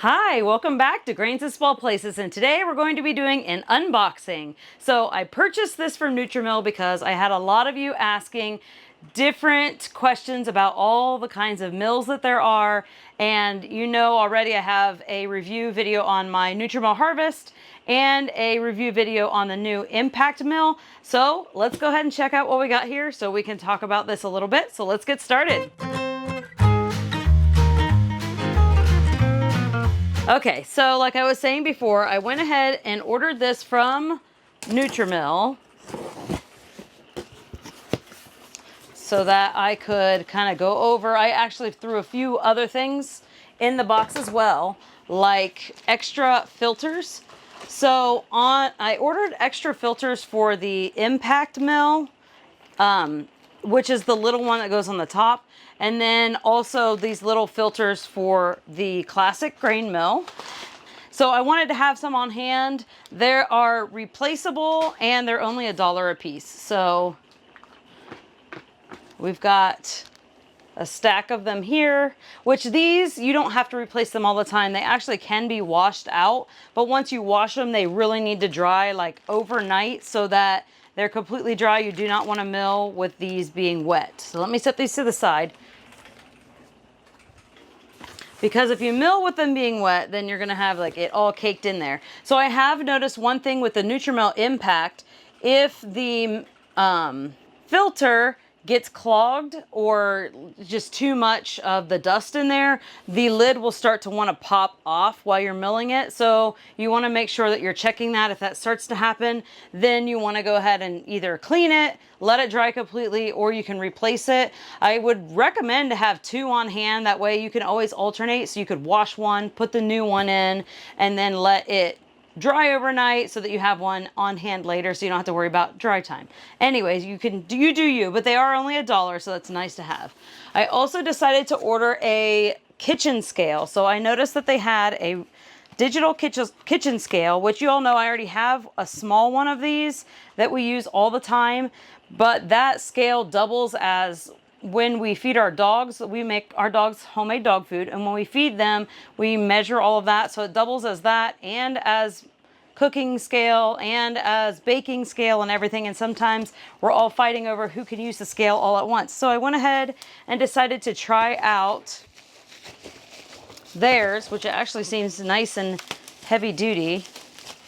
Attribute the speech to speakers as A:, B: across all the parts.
A: Hi, welcome back to Grains and Small Places, and today we're going to be doing an unboxing. So I purchased this from Nutrimill because I had a lot of you asking different questions about all the kinds of mills that there are, and you know already I have a review video on my Nutrimill Harvest and a review video on the new Impact Mill. So let's go ahead and check out what we got here so we can talk about this a little bit. So let's get started. Okay, so like I was saying before, I went ahead and ordered this from Nutrimill so that I could kind of go over. I actually threw a few other things in the box as well, like extra filters. So I ordered extra filters for the Impact Mill, which is the little one that goes on the top. And then also these little filters for the classic grain mill. So I wanted to have some on hand. They are replaceable and they're only $1 a piece. So we've got a stack of them here, which these, you don't have to replace them all the time. They actually can be washed out, but once you wash them, they really need to dry like overnight so that they're completely dry. You do not want to mill with these being wet. So let me set these to the side. Because if you mill with them being wet, then you're gonna have like it all caked in there. So I have noticed one thing with the Nutrimill Impact, if the filter gets clogged or just too much of the dust in there, the lid will start to want to pop off while you're milling it. So you want to make sure that you're checking that. If that starts to happen, then you want to go ahead and either clean it, let it dry completely, or you can replace it. I would recommend to have two on hand. That way you can always alternate. So you could wash one, put the new one in, and then let it dry overnight so that you have one on hand later so you don't have to worry about dry time. Anyways, you do you, but they are only $1, so that's nice to have. I also decided to order a kitchen scale. So I noticed that they had a digital kitchen scale, which you all know I already have a small one of these that we use all the time, but that scale doubles as when we feed our dogs. We make our dogs homemade dog food, and when we feed them, we measure all of that. So it doubles as that and as cooking scale and as baking scale and everything. And sometimes we're all fighting over who can use the scale all at once. So I went ahead and decided to try out theirs, which actually seems nice and heavy duty.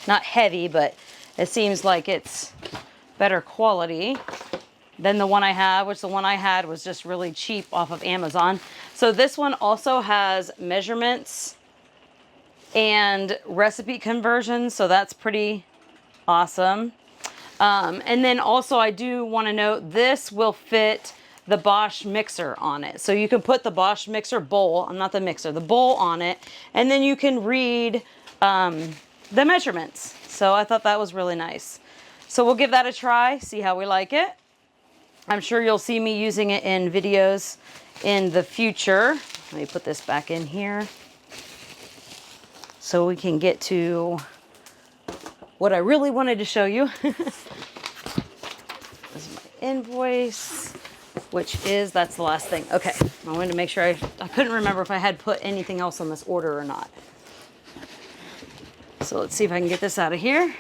A: Not heavy, but it seems like it's better quality than the one I have, which the one I had was just really cheap off of Amazon. So this one also has measurements and recipe conversions, so that's pretty awesome. And then also I do want to note this will fit the Bosch mixer on it. So you can put the Bosch mixer bowl, not the mixer, the bowl on it, and then you can read the measurements. So I thought that was really nice. So we'll give that a try, see how we like it. I'm sure you'll see me using it in videos in the future. Let me put this back in here so we can get to what I really wanted to show you. This is my invoice, that's the last thing. Okay, I wanted to make sure I couldn't remember if I had put anything else on this order or not. So let's see if I can get this out of here.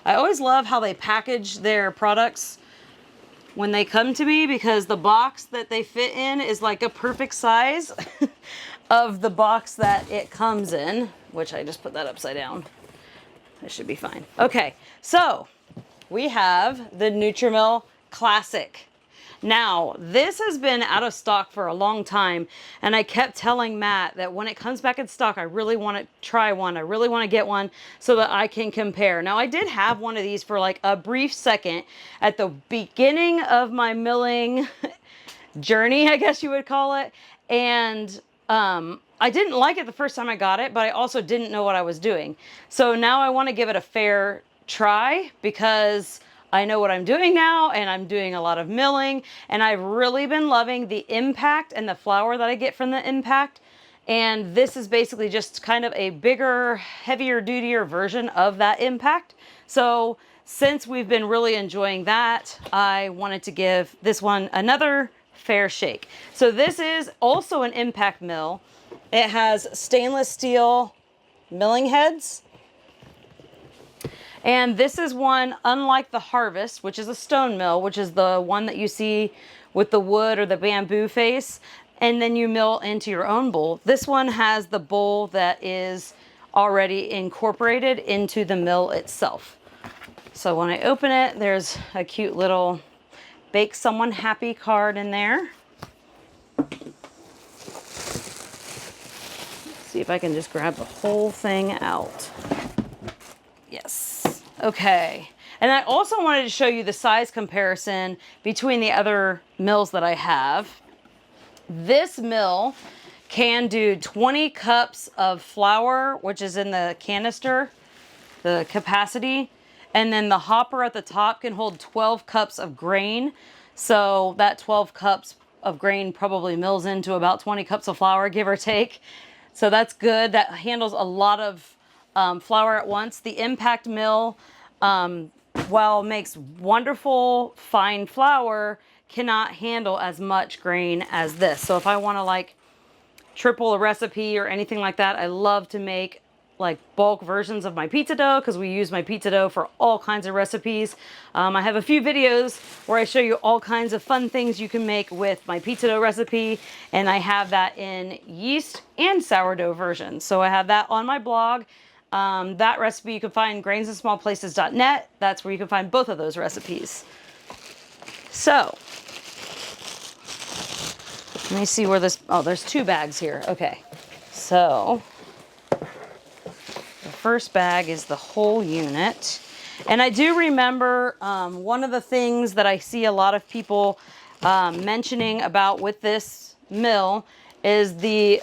A: I always love how they package their products when they come to me, because the box that they fit in is like a perfect size of the box that it comes in, which I just put that upside down. That should be fine. Okay, so we have the Nutrimill Classic. Now, this has been out of stock for a long time, and I kept telling Matt that when it comes back in stock, I really want to try one. I really want to get one so that I can compare. Now, I did have one of these for like a brief second at the beginning of my milling journey, I guess you would call it. And I didn't like it the first time I got it, but I also didn't know what I was doing. So now I want to give it a fair try because I know what I'm doing now, and I'm doing a lot of milling, and I've really been loving the Impact and the flour that I get from the Impact. And this is basically just kind of a bigger, heavier, dutier version of that Impact. So since we've been really enjoying that, I wanted to give this one another fair shake. So this is also an Impact mill. It has stainless steel milling heads. And this is one, unlike the Harvest, which is a stone mill, which is the one that you see with the wood or the bamboo face, and then you mill into your own bowl. This one has the bowl that is already incorporated into the mill itself. So when I open it, there's a cute little Bake Someone Happy card in there. See if I can just grab the whole thing out. Yes. Okay. And I also wanted to show you the size comparison between the other mills that I have. This mill can do 20 cups of flour, which is in the canister, the capacity. And then the hopper at the top can hold 12 cups of grain. So that 12 cups of grain probably mills into about 20 cups of flour, give or take. So that's good. That handles a lot of flour at once. The impact mill, while makes wonderful fine flour, cannot handle as much grain as this. So if I want to like triple a recipe or anything like that, I love to make like bulk versions of my pizza dough because we use my pizza dough for all kinds of recipes. I have a few videos where I show you all kinds of fun things you can make with my pizza dough recipe, and I have that in yeast and sourdough versions. So I have that on my blog. That recipe you can find grainsandsmallplaces.net. That's where you can find both of those recipes. So let me see where this, oh, there's 2 bags here. Okay, so the first bag is the whole unit. And I do remember one of the things that I see a lot of people mentioning about with this mill is the,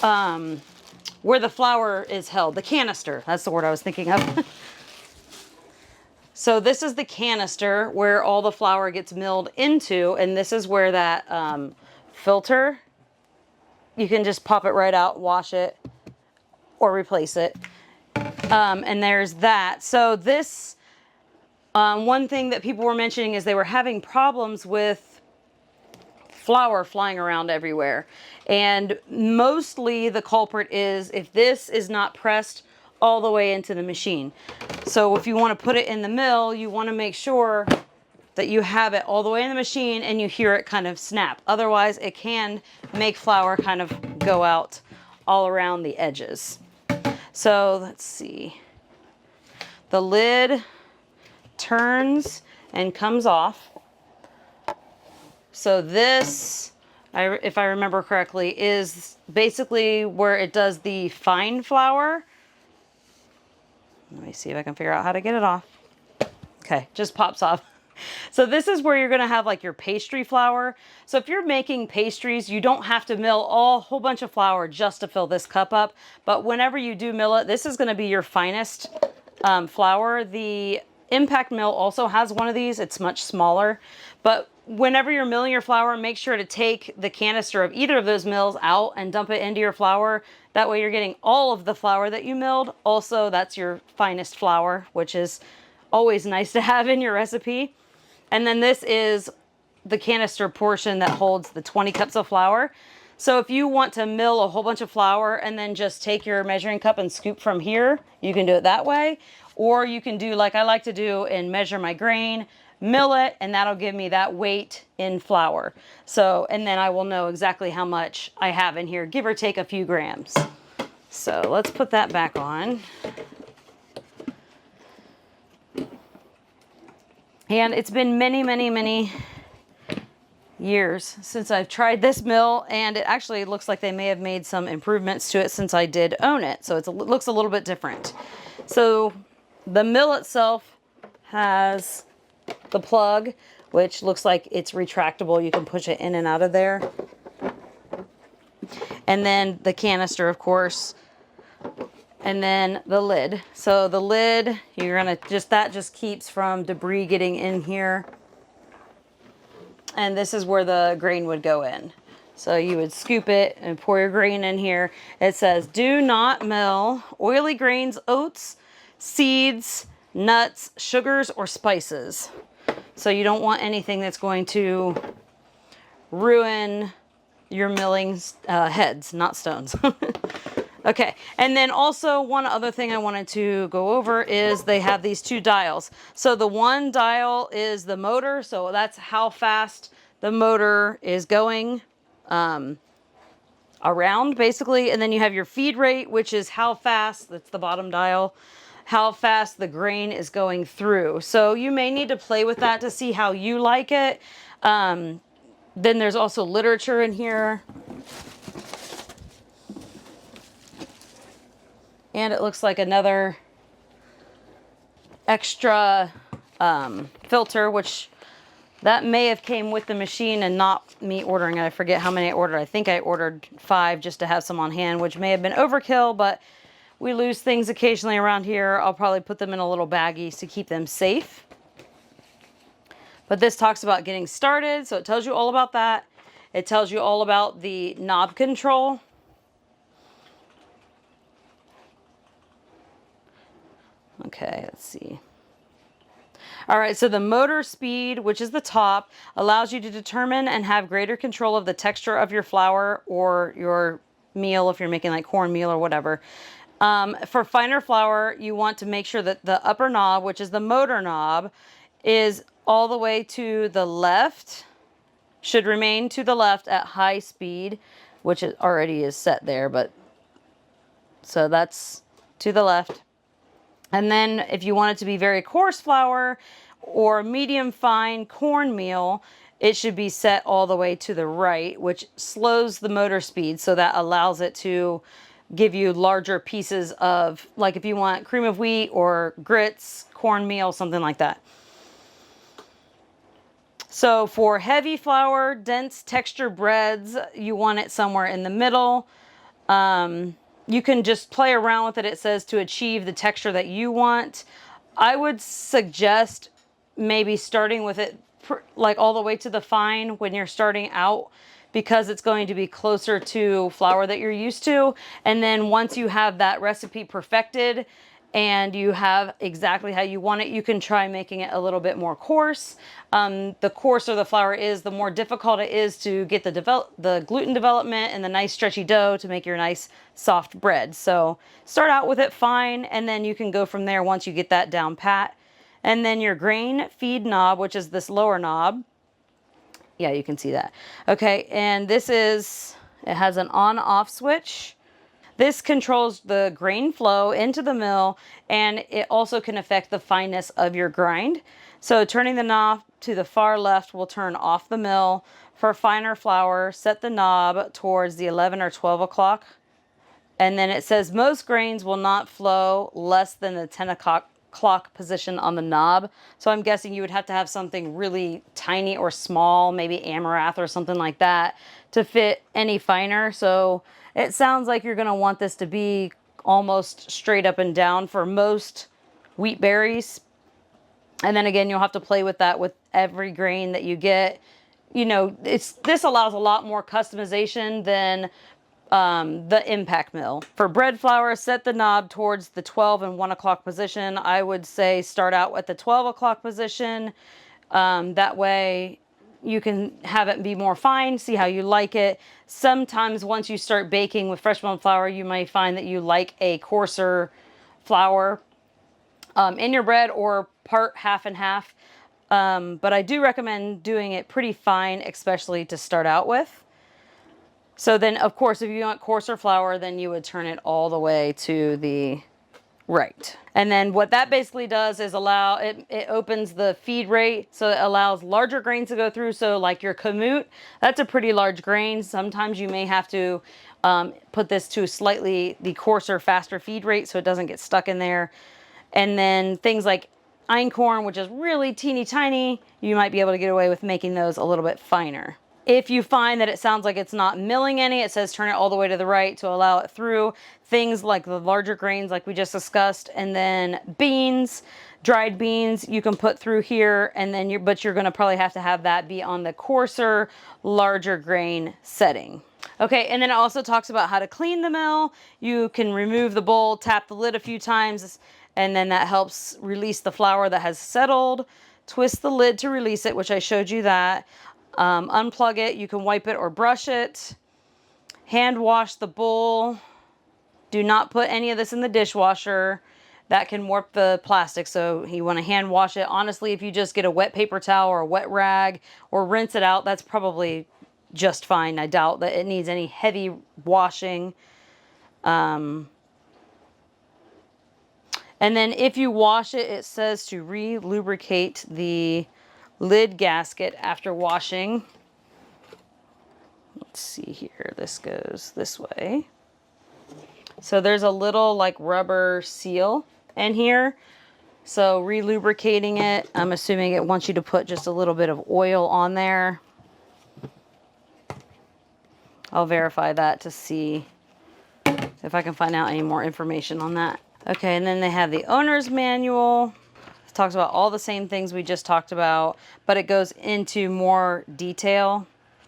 A: where the flour is held, the canister. That's the word I was thinking of. So this is the canister where all the flour gets milled into, and this is where that filter, you can just pop it right out, wash it, or replace it. And there's that. So this, one thing that people were mentioning is they were having problems with flour flying around everywhere. And mostly the culprit is if this is not pressed all the way into the machine. So if you want to put it in the mill, you want to make sure that you have it all the way in the machine and you hear it kind of snap. Otherwise, it can make flour kind of go out all around the edges. So let's see. The lid turns and comes off. So this, if I remember correctly, is basically where it does the fine flour. Let me see if I can figure out how to get it off. Okay, just pops off. So this is where you're going to have like your pastry flour. So if you're making pastries, you don't have to mill a whole bunch of flour just to fill this cup up. But whenever you do mill it, this is going to be your finest flour. The impact mill also has one of these. It's much smaller. But whenever you're milling your flour, make sure to take the canister of either of those mills out and dump it into your flour. That way you're getting all of the flour that you milled. Also, that's your finest flour, which is always nice to have in your recipe. And then this is the canister portion that holds the 20 cups of flour. So if you want to mill a whole bunch of flour and then just take your measuring cup and scoop from here, you can do it that way. Or you can do like I like to do and measure my grain, mill it, and that'll give me that weight in flour. So, and then I will know exactly how much I have in here, give or take a few grams. So let's put that back on. And it's been many, many, many years since I've tried this mill, and it actually looks like they may have made some improvements to it since I did own it. So it looks a little bit different. So the mill itself has the plug, which looks like it's retractable. You can push it in and out of there. And then the canister, of course. And then the lid. So the lid, you're gonna that just keeps from debris getting in here. And this is where the grain would go in. So you would scoop it and pour your grain in here. It says, do not mill oily grains, oats, seeds, nuts, sugars, or spices. So you don't want anything that's going to ruin your milling heads, not stones. Okay, and then also one other thing I wanted to go over is they have these two dials. So the one dial is the motor, so that's how fast the motor is going around basically. And then you have your feed rate, which is how fast, that's the bottom dial, how fast the grain is going through. So you may need to play with that to see how you like it. Then there's also literature in here. And it looks like another extra filter, which that may have came with the machine and not me ordering it. I forget how many I ordered. I think I ordered 5 just to have some on hand, which may have been overkill, but we lose things occasionally around here. I'll probably put them in a little baggie to keep them safe. But this talks about getting started, so it tells you all about that. It tells you all about the knob control. Okay, let's see. All right, so the motor speed, which is the top, allows you to determine and have greater control of the texture of your flour or your meal if you're making like cornmeal or whatever. For finer flour, you want to make sure that the upper knob, which is the motor knob, is all the way to the left, should remain to the left at high speed, which it already is set there, but so that's to the left. And then if you want it to be very coarse flour or medium fine cornmeal, it should be set all the way to the right, which slows the motor speed. So that allows it to give you larger pieces of, like if you want cream of wheat or grits, cornmeal, something like that. So for heavy flour, dense texture breads, you want it somewhere in the middle. You can just play around with it. It says to achieve the texture that you want. I would suggest maybe starting with it like all the way to the fine when you're starting out, because it's going to be closer to flour that you're used to. And then once you have that recipe perfected and you have exactly how you want it, you can try making it a little bit more coarse. The coarser the flour is, the more difficult it is to get the gluten development and the nice stretchy dough to make your nice soft bread. So start out with it fine, and then you can go from there once you get that down pat. And then your grain feed knob, which is this lower knob. Yeah, you can see that. Okay, and it has an on-off switch. This controls the grain flow into the mill, and it also can affect the fineness of your grind. So turning the knob to the far left will turn off the mill. For finer flour, set the knob towards the 11 or 12 o'clock. And then it says most grains will not flow less than the 10 o'clock position on the knob. So I'm guessing you would have to have something really tiny or small, maybe amaranth or something like that, to fit any finer. So it sounds like you're going to want this to be almost straight up and down for most wheat berries. And then again, you'll have to play with that with every grain that you get. You know, this allows a lot more customization than the impact mill. For bread flour, set the knob towards the 12 and 1 o'clock position. I would say start out at the 12 o'clock position. That way you can have it be more fine, see how you like it. Sometimes once you start baking with fresh milling flour, you might find that you like a coarser flour in your bread, or part half and half. But I do recommend doing it pretty fine, especially to start out with. So then, of course, if you want coarser flour, then you would turn it all the way to the right. And then what that basically does is it opens the feed rate, so it allows larger grains to go through. So like your kamut, that's a pretty large grain. Sometimes you may have to put this to slightly the coarser, faster feed rate so it doesn't get stuck in there. And then things like einkorn, which is really teeny tiny, you might be able to get away with making those a little bit finer. If you find that it sounds like it's not milling any, it says turn it all the way to the right to allow it through. Things like the larger grains like we just discussed, and then beans, dried beans, you can put through here, and then but you're gonna probably have to have that be on the coarser, larger grain setting. Okay, and then it also talks about how to clean the mill. You can remove the bowl, tap the lid a few times, and then that helps release the flour that has settled. Twist the lid to release it, which I showed you that. Unplug it. You can wipe it or brush it. Hand wash the bowl. Do not put any of this in the dishwasher. That can warp the plastic, so you want to hand wash it. Honestly, if you just get a wet paper towel or a wet rag or rinse it out, that's probably just fine. I doubt that it needs any heavy washing. And then if you wash it, it says to re-lubricate the lid gasket after washing. Let's see here. This goes this way. So there's a little like rubber seal in here. So re-lubricating it, I'm assuming it wants you to put just a little bit of oil on there. I'll verify that to see if I can find out any more information on that. Okay, and then they have the owner's manual. It talks about all the same things we just talked about, but it goes into more detail.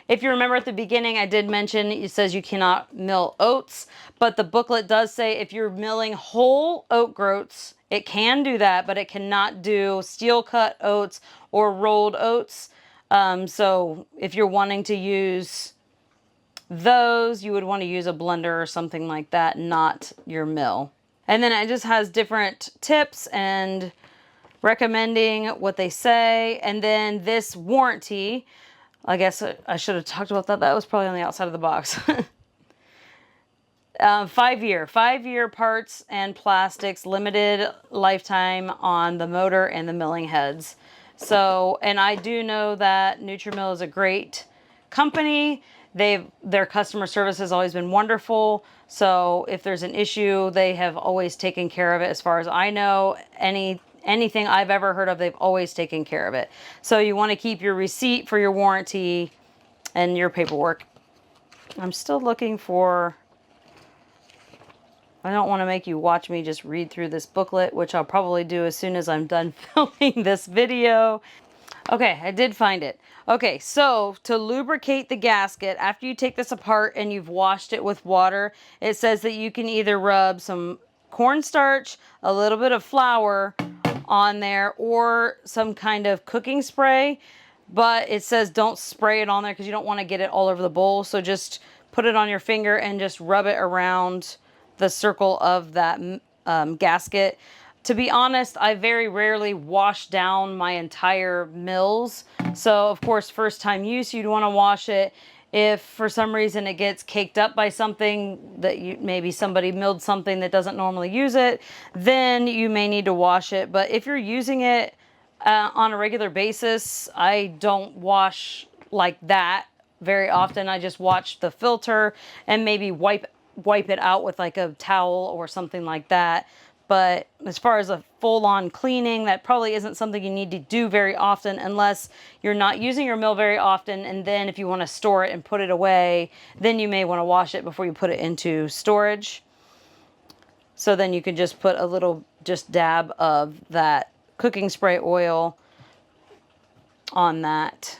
A: If you remember at the beginning, I did mention it says you cannot mill oats, but the booklet does say if you're milling whole oat groats, it can do that, but it cannot do steel cut oats or rolled oats. So if you're wanting to use those, you would want to use a blender or something like that, not your mill. And then it just has different tips and recommending what they say. And then this warranty, I guess I should have talked about that. That was probably on the outside of the box. 5-year parts and plastics, limited lifetime on the motor and the milling heads. So, and I do know that nutrimill is a great company. Their customer service has always been wonderful. So if there's an issue, they have always taken care of it. As far as I know, anything I've ever heard of, they've always taken care of it. So you want to keep your receipt for your warranty and your paperwork. I'm still looking for, I don't want to make you watch me just read through this booklet, which I'll probably do as soon as I'm done filming this video. Okay, I did find it. Okay, so to lubricate the gasket, after you take this apart and you've washed it with water, it says that you can either rub some cornstarch, a little bit of flour on there, or some kind of cooking spray. But it says don't spray it on there because you don't want to get it all over the bowl. So just put it on your finger and just rub it around the circle of that gasket. To be honest, I very rarely wash down my entire mills. So of course, first time use, you'd want to wash it. If for some reason it gets caked up by something that maybe somebody milled something that doesn't normally use it, then you may need to wash it. But if you're using it on a regular basis, I don't wash like that very often. I just wash the filter and maybe wipe it out with like a towel or something like that. But as far as a full-on cleaning, that probably isn't something you need to do very often unless you're not using your mill very often. And then if you want to store it and put it away, then you may want to wash it before you put it into storage. So then you can just put a little dab of that cooking spray oil on that.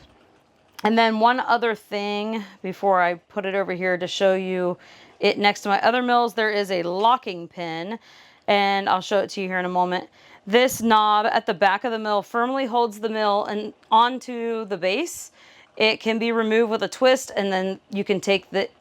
A: And then one other thing before I put it over here to show you it next to my other mills, there is a locking pin. And I'll show it to you here in a moment. This knob at the back of the mill firmly holds the mill and onto the base. It can be removed with a twist, and then you can take it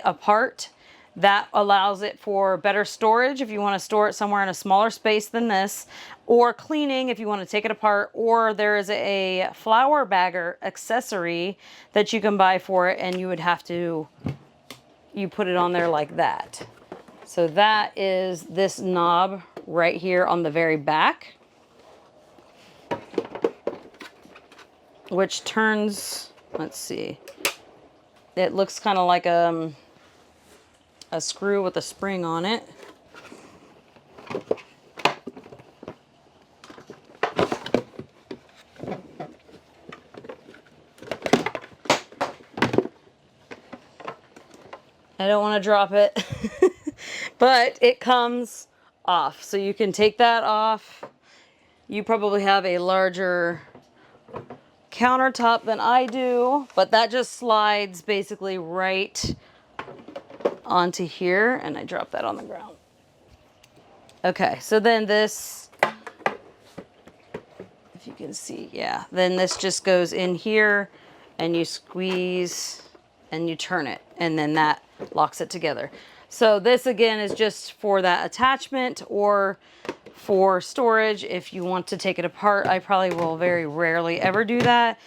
A: apart. That allows it for better storage if you want to store it somewhere in a smaller space than this, or cleaning if you want to take it apart, or there is a flour bagger accessory that you can buy for it, and you would have to, you put it on there like that. So that is this knob right here on the very back, which turns, let's see, it looks kind of like a screw with a spring on it. I don't want to drop it. But it comes off, so you can take that off. You probably have a larger countertop than I do, but that just slides basically right onto here, and I drop that on the ground. Okay, so then this, if you can see, yeah, then this just goes in here, and you squeeze and you turn it, and then that locks it together. So this again is just for that attachment or for storage if you want to take it apart. I probably will very rarely ever do that.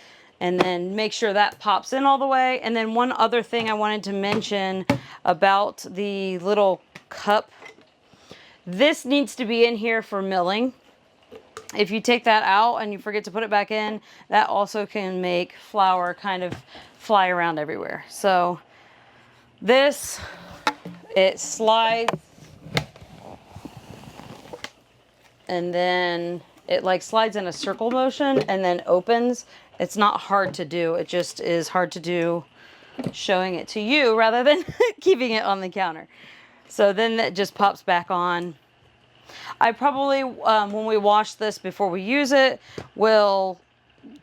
A: And then make sure that pops in all the way. And then one other thing I wanted to mention about the little cup. This needs to be in here for milling. If you take that out and you forget to put it back in, that also can make flour kind of fly around everywhere. So this, it slides, and then it like slides in a circle motion and then opens. It's not hard to do. It just is hard to do showing it to you rather than keeping it on the counter. So then it just pops back on. I probably, when we wash this before we use it, will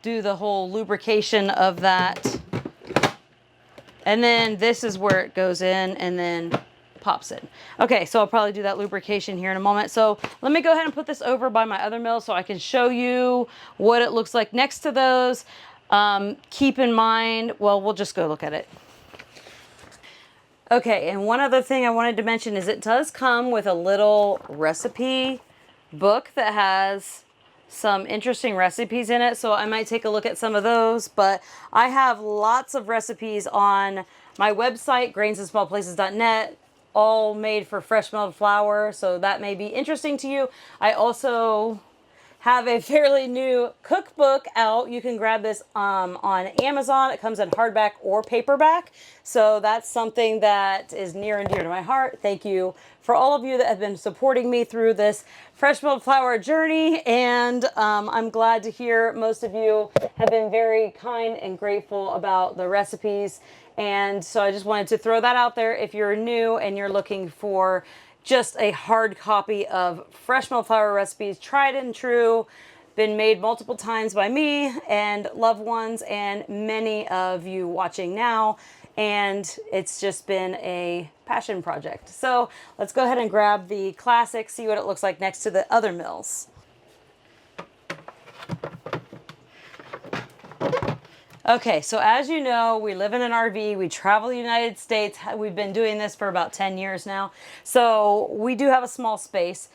A: do the whole lubrication of that. And then this is where it goes in and then pops in. Okay, so I'll probably do that lubrication here in a moment. So let me go ahead and put this over by my other mill so I can show you what it looks like next to those. Keep in mind, well, we'll just go look at it. Okay, and one other thing I wanted to mention is it does come with a little recipe book that has some interesting recipes in it, so I might take a look at some of those. But I have lots of recipes on my website, grainsandsmallplaces.net, all made for fresh milled flour, so that may be interesting to you. I also have a fairly new cookbook out. You can grab this on Amazon. It comes in hardback or paperback. So that's something that is near and dear to my heart. Thank you for all of you that have been supporting me through this fresh milled flour journey. And I'm glad to hear most of you have been very kind and grateful about the recipes. And so I just wanted to throw that out there. If you're new and you're looking for just a hard copy of fresh milled flour recipes, tried and true, been made multiple times by me and loved ones and many of you watching now, and it's just been a passion project. So let's go ahead and grab the classic, see what it looks like next to the other mills. Okay, so as you know, we live in an RV, we travel the United States. We've been doing this for about 10 years now. So we do have a small space.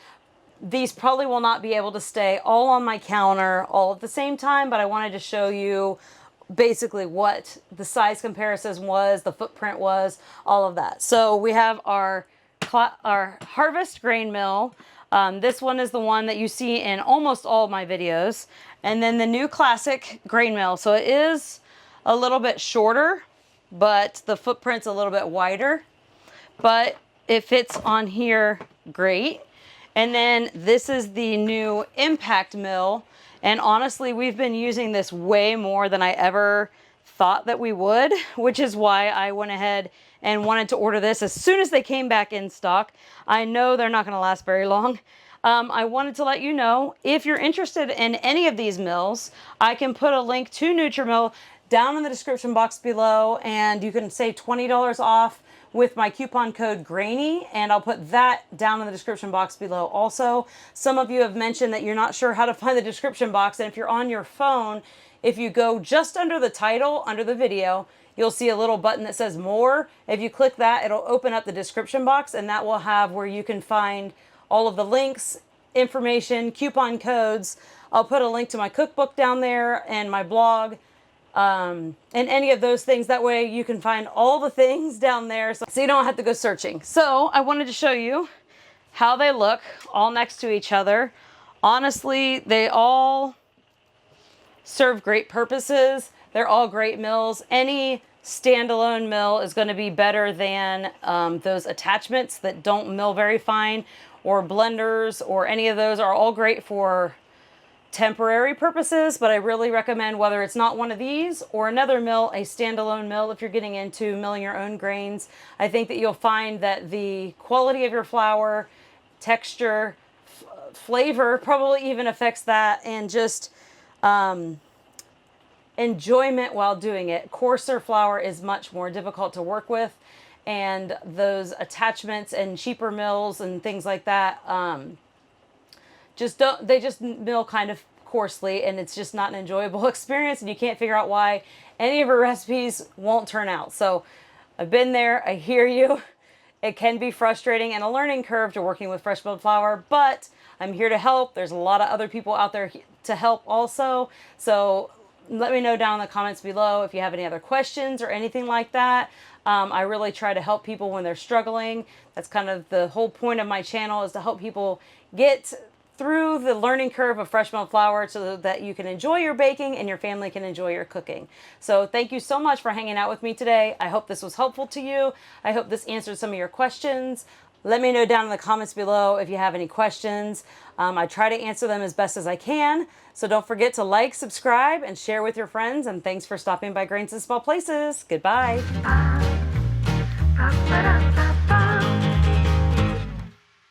A: These probably will not be able to stay all on my counter all at the same time, but I wanted to show you basically what the size comparison was, the footprint was, all of that. So we have our Harvest grain mill. This one is the one that you see in almost all of my videos. And then the new classic grain mill. So it is a little bit shorter, but the footprint's a little bit wider, but it fits on here great. And then this is the new impact mill. And honestly, we've been using this way more than I ever thought that we would, which is why I went ahead and wanted to order this as soon as they came back in stock. I know they're not going to last very long. I wanted to let you know, if you're interested in any of these mills, I can put a link to nutrimill down in the description box below, and you can save $20 off with my coupon code GRAINY, and I'll put that down in the description box below also. Some of you have mentioned that you're not sure how to find the description box, and if you're on your phone, if you go just under the title, under the video, you'll see a little button that says more. If you click that, it'll open up the description box, and that will have where you can find all of the links, information, coupon codes. I'll put a link to my cookbook down there and my blog, and any of those things. That way you can find all the things down there so you don't have to go searching. So I wanted to show you how they look all next to each other. Honestly, they all serve great purposes. They're all great mills. Any standalone mill is going to be better than those attachments that don't mill very fine, or blenders, or any of those are all great for temporary purposes, but I really recommend, whether it's not one of these or another mill, a standalone mill if you're getting into milling your own grains. I think that you'll find that the quality of your flour, texture, flavor probably even affects that, and just enjoyment while doing it. Coarser flour is much more difficult to work with, and those attachments and cheaper mills and things like that just mill kind of coarsely, and it's just not an enjoyable experience, and you can't figure out why any of your recipes won't turn out. So I've been there, I hear you. It can be frustrating and a learning curve to working with fresh milled flour, but I'm here to help. There's a lot of other people out there to help also. So let me know down in the comments below if you have any other questions or anything like that. I really try to help people when they're struggling. That's kind of the whole point of my channel, is to help people get through the learning curve of fresh milled flour so that you can enjoy your baking and your family can enjoy your cooking. So thank you so much for hanging out with me today. I hope this was helpful to you. I hope this answered some of your questions. Let me know down in the comments below if you have any questions. I try to answer them as best as I can. So don't forget to like, subscribe, and share with your friends. And thanks for stopping by Grains in Small Places. Goodbye.